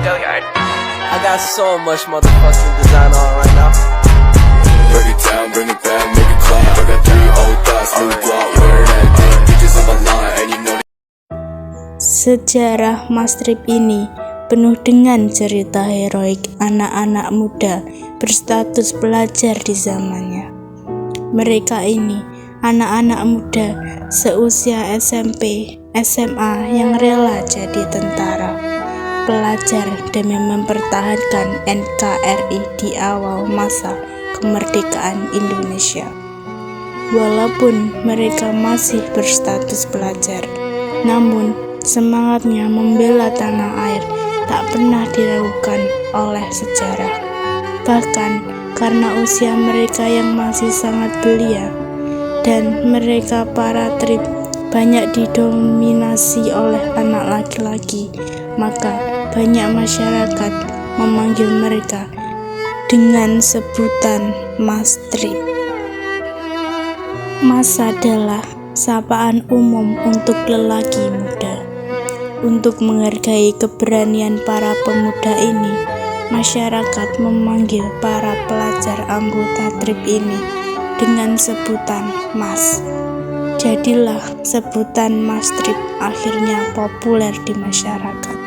I got so much motherfucking design on right now. Break it down, bring it back, make it clap. I got 3 old thoughts, new guap, wear that thing. Bitches on my line, and you know. Sejarah Mastrip ini penuh dengan cerita heroik anak-anak muda berstatus pelajar di zamannya. Mereka ini anak-anak muda seusia SMP, SMA yang rela jadi tentara, pelajar demi mempertahankan NKRI di awal masa kemerdekaan Indonesia. Walaupun mereka masih berstatus pelajar, namun semangatnya membela tanah air tak pernah diragukan oleh sejarah. Bahkan karena usia mereka yang masih sangat belia dan mereka para trib banyak didominasi oleh anak laki-laki, maka banyak masyarakat memanggil mereka dengan sebutan Mastrip. Mas adalah sapaan umum untuk lelaki muda. Untuk menghargai keberanian para pemuda ini, masyarakat memanggil para pelajar anggota trip ini dengan sebutan Mas. Jadilah sebutan Mastrip akhirnya populer di masyarakat.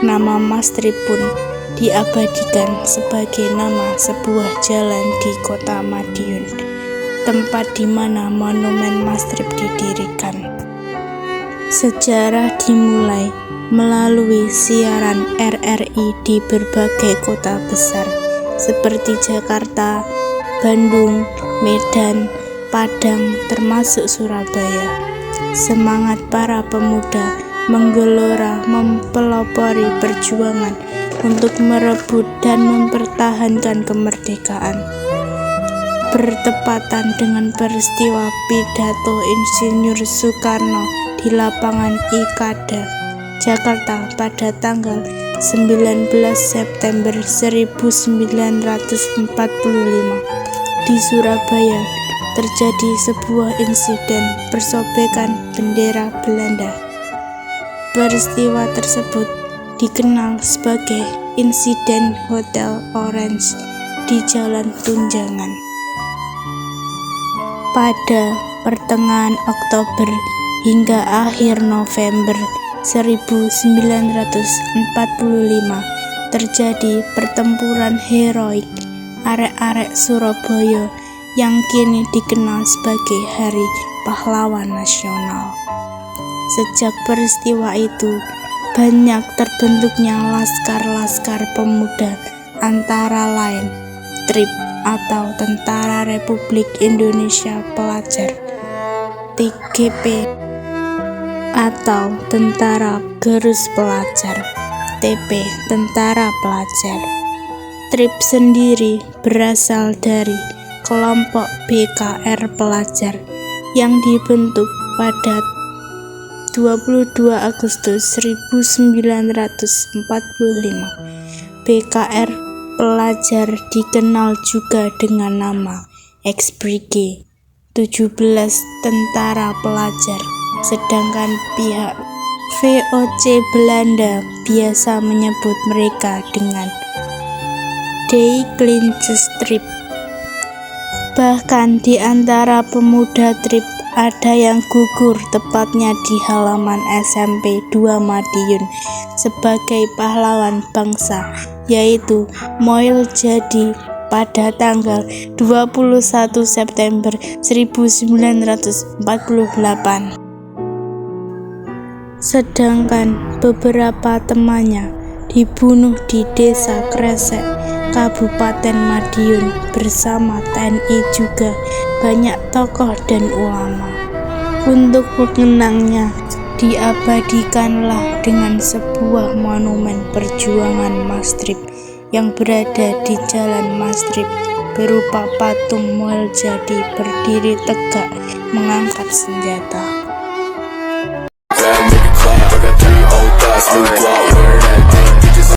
Nama Mastrip pun diabadikan sebagai nama sebuah jalan di kota Madiun, tempat di mana monumen Mastrip didirikan. Sejarah dimulai melalui siaran RRI di berbagai kota besar seperti Jakarta, Bandung, Medan, Padang, termasuk Surabaya. Semangat para pemuda menggelora mempelopori perjuangan untuk merebut dan mempertahankan kemerdekaan. Bertepatan dengan peristiwa pidato Insinyur Soekarno di lapangan Ikada, Jakarta pada tanggal 19 September 1945. Di Surabaya terjadi sebuah insiden persobekan bendera Belanda. Peristiwa tersebut dikenal sebagai insiden Hotel Orange di Jalan Tunjangan. Pada pertengahan Oktober hingga akhir November 1945 terjadi pertempuran heroik arek-arek Surabaya yang kini dikenal sebagai Hari Pahlawan Nasional. Sejak peristiwa itu, banyak terbentuknya laskar-laskar pemuda, antara lain TRIP atau Tentara Republik Indonesia Pelajar, TGP atau Tentara Gerus Pelajar, TP Tentara Pelajar. TRIP sendiri berasal dari kelompok BKR Pelajar yang dibentuk pada 22 Agustus 1945. BKR Pelajar dikenal juga dengan nama Ex-Brigade 17 Tentara Pelajar, sedangkan pihak VOC Belanda biasa menyebut mereka dengan Die Kleinstrip. Bahkan di antara pemuda TRIP ada yang gugur tepatnya di halaman SMP 2 Madiun sebagai pahlawan bangsa, yaitu Moil Jadi pada tanggal 21 September 1948. Sedangkan beberapa temannya dibunuh di Desa Kresek, Kabupaten Madiun bersama TNI juga banyak tokoh dan ulama. Untuk mengenangnya, diabadikanlah dengan sebuah monumen perjuangan Mastrip yang berada di Jalan Mastrip berupa patung Moil Jadi berdiri tegak mengangkat senjata.